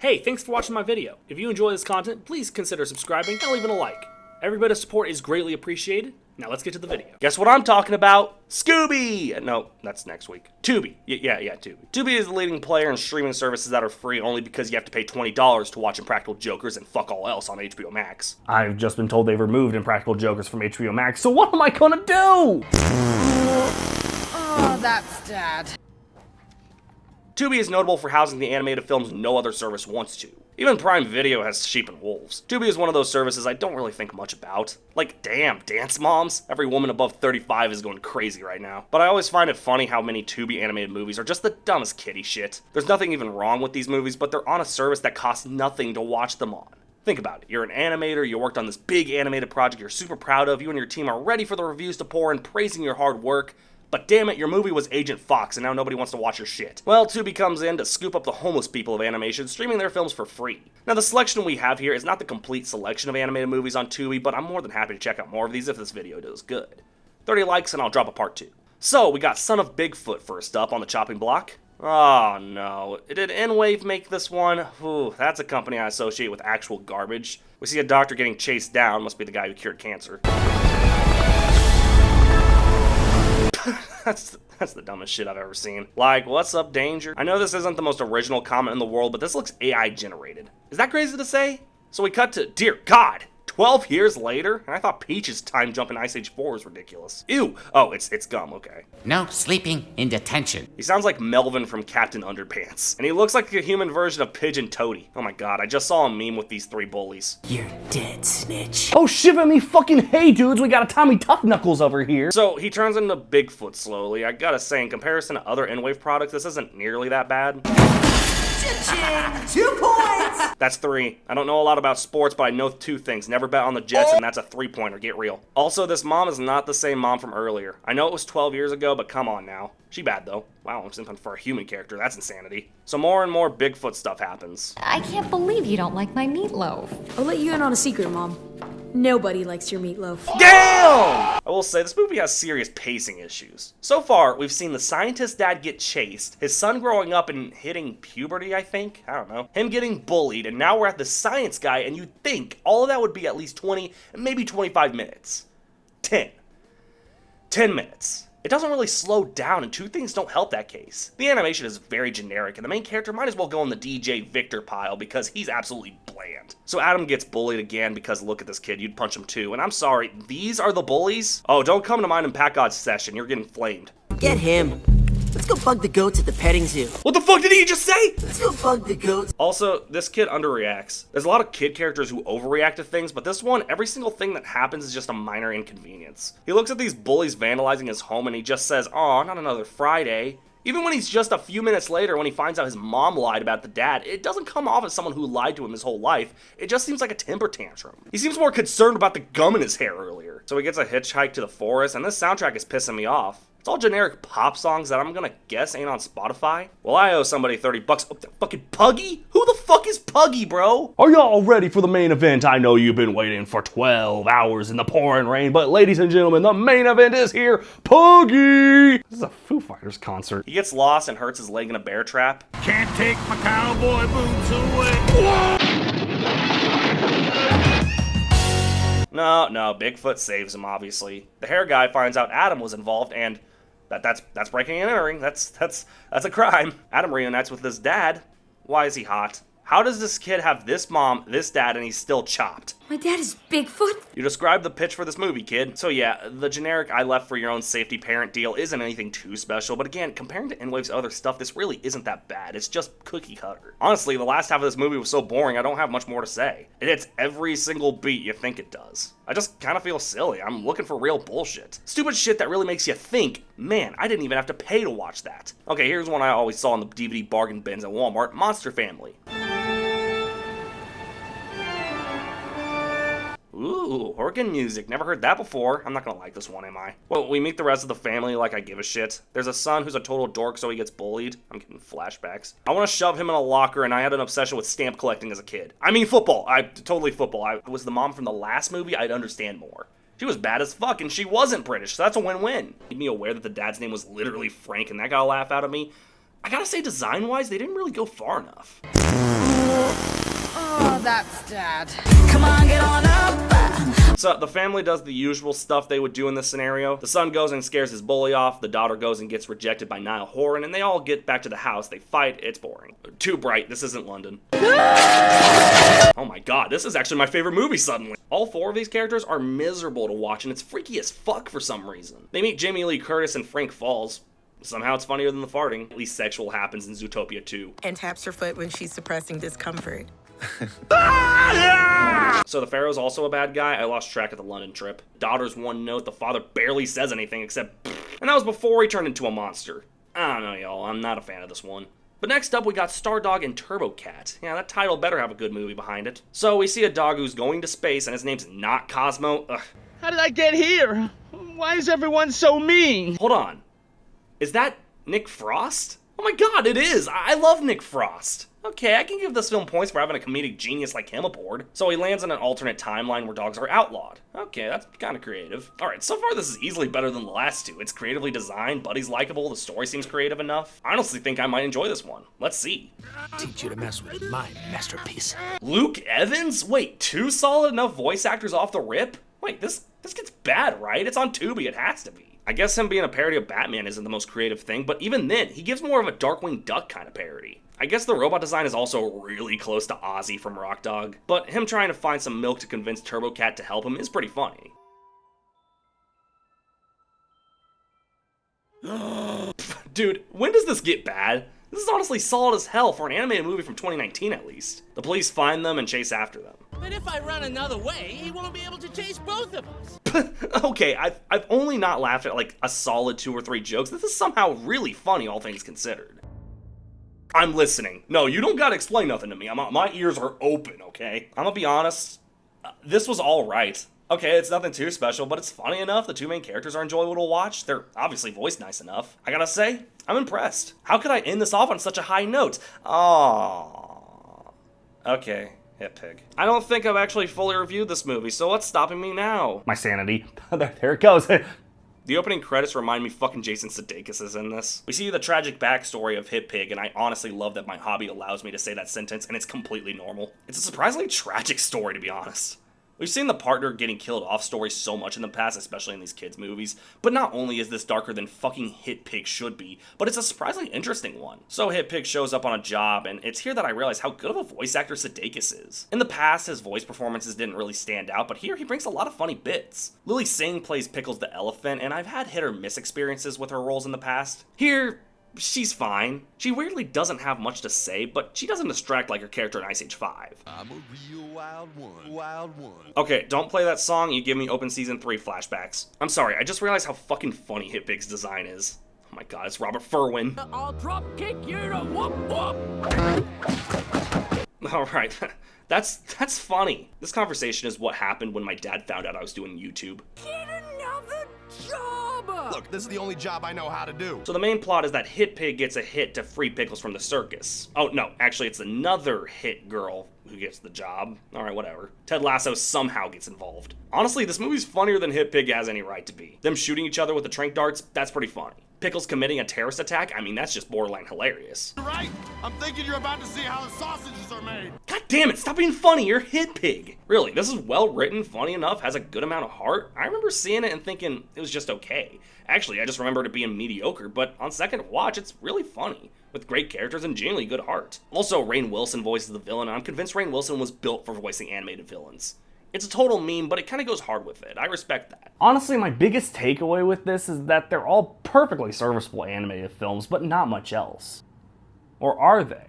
Hey, thanks for watching my video. If you enjoy this content, please consider subscribing and leaving a like. Every bit of support is greatly appreciated. Now let's get to the video. Guess what I'm talking about? Scooby! No, that's next week. Tubi. Yeah, Tubi. Tubi is the leading player in streaming services that are free only because you have to pay $20 to watch Impractical Jokers and fuck all else on HBO Max. I've just been told they've removed Impractical Jokers from HBO Max, so what am I gonna do? Oh, that's Dad. Tubi is notable for housing the animated films no other service wants to. Even Prime Video has Sheep and Wolves. Tubi is one of those services I don't really think much about. Like, damn, Dance Moms? Every woman above 35 is going crazy right now. But I always find it funny how many Tubi animated movies are just the dumbest kiddie shit. There's nothing even wrong with these movies, but they're on a service that costs nothing to watch them on. Think about it. You're an animator, you worked on this big animated project you're super proud of, you and your team are ready for the reviews to pour in praising your hard work, but damn it, your movie was Agent Fox and now nobody wants to watch your shit. Well, Tubi comes in to scoop up the homeless people of animation, streaming their films for free. Now, the selection we have here is not the complete selection of animated movies on Tubi, but I'm more than happy to check out more of these if this video does good. 30 likes and I'll drop a part 2. So, we got Son of Bigfoot first up on the chopping block. Oh no, did N-Wave make this one? Ooh, that's a company I associate with actual garbage. We see a doctor getting chased down, must be the guy who cured cancer. That's the dumbest shit I've ever seen. Like, what's up, Danger? I know this isn't the most original comment in the world, but this looks AI generated. Is that crazy to say? So we cut to, dear God, 12 years later? And I thought Peach's time jump in Ice Age 4 was ridiculous. Ew. Oh, it's Gum, okay. No sleeping in detention. He sounds like Melvin from Captain Underpants. And he looks like a human version of Pigeon Toady. Oh my God, I just saw a meme with these 3 bullies. You're dead, snitch. Oh, shiver me fucking hey, dudes, we got a Tommy Tough Knuckles over here. So he turns into Bigfoot slowly. I gotta say, in comparison to other N-Wave products, this isn't nearly that bad. Cha-ching! 2 points! That's 3. I don't know a lot about sports, but I know 2 things. Never bet on the Jets, and that's a 3-pointer. Get real. Also, this mom is not the same mom from earlier. I know it was 12 years ago, but come on now. She bad, though. Wow, I'm simping for a human character. That's insanity. So more and more Bigfoot stuff happens. I can't believe you don't like my meatloaf. I'll let you in on a secret, Mom. Nobody likes your meatloaf. Damn! I will say, this movie has serious pacing issues. So far, we've seen the scientist dad get chased, his son growing up and hitting puberty, I think? I don't know. Him getting bullied, and now we're at the science guy, and you'd think all of that would be at least 20, maybe 25 minutes. 10 minutes. It doesn't really slow down, and 2 things don't help that case. The animation is very generic, and the main character might as well go in the DJ Victor pile because he's absolutely bland. So Adam gets bullied again because look at this kid, you'd punch him too. And I'm sorry, these are the bullies? Oh, don't come to mine and Pat God's session, you're getting flamed. Get him. Let's go bug the goats at the petting zoo. What the fuck did he just say? Let's go bug the goats. Also, this kid underreacts. There's a lot of kid characters who overreact to things, but this one, every single thing that happens is just a minor inconvenience. He looks at these bullies vandalizing his home and he just says, "Aw, not another Friday." Even when he's just a few minutes later when he finds out his mom lied about the dad, it doesn't come off as someone who lied to him his whole life. It just seems like a temper tantrum. He seems more concerned about the gum in his hair earlier. So he gets a hitchhike to the forest, and this soundtrack is pissing me off. It's all generic pop songs that I'm gonna guess ain't on Spotify. Well, I owe somebody 30 bucks. Oh, fucking Puggy? Who the fuck is Puggy, bro? Are y'all ready for the main event? I know you've been waiting for 12 hours in the pouring rain, but ladies and gentlemen, the main event is here. Puggy! This is a Foo Fighters concert. He gets lost and hurts his leg in a bear trap. Can't take my cowboy boots away. No, Bigfoot saves him, obviously. The hair guy finds out Adam was involved, and that's breaking and entering. That's a crime. Adam reunites with his dad. Why is he hot? How does this kid have this mom, this dad, and he's still chopped? My dad is Bigfoot? You described the pitch for this movie, kid. So yeah, the generic I left for your own safety parent deal isn't anything too special, but again, comparing to N-Wave's other stuff, this really isn't that bad. It's just cookie cutter. Honestly, the last half of this movie was so boring, I don't have much more to say. It hits every single beat you think it does. I just kind of feel silly. I'm looking for real bullshit. Stupid shit that really makes you think, man, I didn't even have to pay to watch that. Okay, here's one I always saw in the DVD bargain bins at Walmart, Monster Family. Ooh, organ music. Never heard that before. I'm not gonna like this one, am I? Well, we meet the rest of the family like I give a shit. There's a son who's a total dork, so he gets bullied. I'm getting flashbacks. I want to shove him in a locker, and I had an obsession with stamp collecting as a kid. I mean football. Totally football. I was the mom from the last movie, I'd understand more. She was bad as fuck, and she wasn't British, so that's a win-win. Made me aware that the dad's name was literally Frank, and that got a laugh out of me. I gotta say, design-wise, they didn't really go far enough. Dad. Come on, get on up. So the family does the usual stuff they would do in this scenario. The son goes and scares his bully off, the daughter goes and gets rejected by Niall Horan, and they all get back to the house. They fight, it's boring. Too bright, this isn't London. Oh my god, this is actually my favorite movie suddenly. All four of these characters are miserable to watch, and it's freaky as fuck for some reason. They meet Jamie Lee Curtis and Frank Falls. Somehow it's funnier than the farting. At least sexual happens in Zootopia 2. And taps her foot when she's suppressing discomfort. So the Pharaoh's also a bad guy. I lost track of the London trip. Daughter's one note, the father barely says anything except pfft. And that was before he turned into a monster. I don't know, y'all. I'm not a fan of this one. But next up, we got StarDog and TurboCat. Yeah, that title better have a good movie behind it. So we see a dog who's going to space, and his name's not Cosmo. Ugh. How did I get here? Why is everyone so mean? Hold on. Is that Nick Frost? Oh my god, it is! I love Nick Frost. Okay, I can give this film points for having a comedic genius like him aboard. So he lands in an alternate timeline where dogs are outlawed. Okay, that's kind of creative. Alright, so far this is easily better than the last two. It's creatively designed, Buddy's likable, the story seems creative enough. I honestly think I might enjoy this one. Let's see. Teach you to mess with my masterpiece. Luke Evans? Wait, two solid enough voice actors off the rip? Wait, this gets bad, right? It's on Tubi, it has to be. I guess him being a parody of Batman isn't the most creative thing, but even then, he gives more of a Darkwing Duck kind of parody. I guess the robot design is also really close to Ozzy from Rock Dog, but him trying to find some milk to convince TurboCat to help him is pretty funny. Dude, when does this get bad? This is honestly solid as hell for an animated movie from 2019 at least. The police find them and chase after them. But if I run another way, he won't be able to chase both of us. Okay, I've only not laughed at like a solid 2 or 3 jokes. This is somehow really funny, all things considered. I'm listening. No, you don't gotta explain nothing to me. My ears are open, okay? I'm gonna be honest. This was alright. Okay, it's nothing too special, but it's funny enough. The two main characters are enjoyable to watch. They're obviously voiced nice enough. I gotta say, I'm impressed. How could I end this off on such a high note? Aww. Okay. Hitpig. I don't think I've actually fully reviewed this movie, so what's stopping me now? My sanity. There it goes. The opening credits remind me fucking Jason Sudeikis is in this. We see the tragic backstory of Hitpig, and I honestly love that my hobby allows me to say that sentence, and it's completely normal. It's a surprisingly tragic story, to be honest. We've seen the partner getting killed off stories so much in the past, especially in these kids' movies, but not only is this darker than fucking Hitpig should be, but it's a surprisingly interesting one. So Hitpig shows up on a job, and it's here that I realize how good of a voice actor Sudeikis is. In the past, his voice performances didn't really stand out, but here he brings a lot of funny bits. Lily Singh plays Pickles the Elephant, and I've had hit or miss experiences with her roles in the past. Here, she's fine. She weirdly doesn't have much to say, but she doesn't distract like her character in Ice Age 5. I'm a real wild one, wild one. Okay, don't play that song, you give me Open Season 3 flashbacks. I'm sorry, I just realized how fucking funny Hitpig's design is. Oh my god, it's Robert Furwin. I'll drop kick you to whoop whoop. Alright, that's funny. This conversation is what happened when my dad found out I was doing YouTube. Get another job! Look, this is the only job I know how to do. So the main plot is that Hitpig gets a hit to free Pickles from the circus. Oh no, actually it's another hit girl who gets the job. Alright, whatever. Ted Lasso somehow gets involved. Honestly, this movie's funnier than Hitpig has any right to be. Them shooting each other with the tranq darts, that's pretty funny. Pickles committing a terrorist attack, I mean, that's just borderline hilarious. Right, I'm thinking you're about to see how the sausages are made. God damn it, stop being funny, you're Hitpig. Really, this is well written, funny enough, has a good amount of heart. I remember seeing it and thinking it was just okay. Actually, I just remembered it being mediocre, but on second watch, it's really funny, with great characters and genuinely good heart. Also, Rainn Wilson voices the villain, and I'm convinced Rainn Wilson was built for voicing animated villains. It's a total meme, but it kind of goes hard with it. I respect that. Honestly, my biggest takeaway with this is that they're all perfectly serviceable animated films, but not much else. Or are they?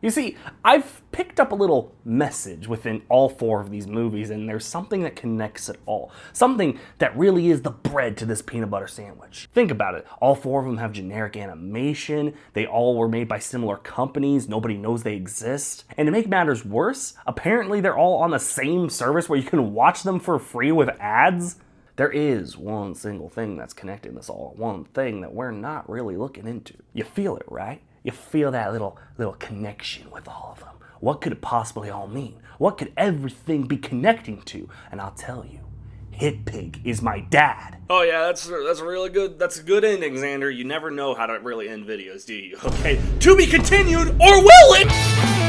You see, I've picked up a little message within all 4 of these movies, and there's something that connects it all. Something that really is the bread to this peanut butter sandwich. Think about it. All 4 of them have generic animation. They all were made by similar companies. Nobody knows they exist. And to make matters worse, apparently they're all on the same service where you can watch them for free with ads. There is one single thing that's connecting this all. One thing that we're not really looking into. You feel it, right? You feel that little connection with all of them. What could it possibly all mean? What could everything be connecting to? And I'll tell you, Hitpig is my dad. Oh yeah, that's really good. That's a good ending, Xander. You never know how to really end videos, do you? Okay, to be continued, or will it?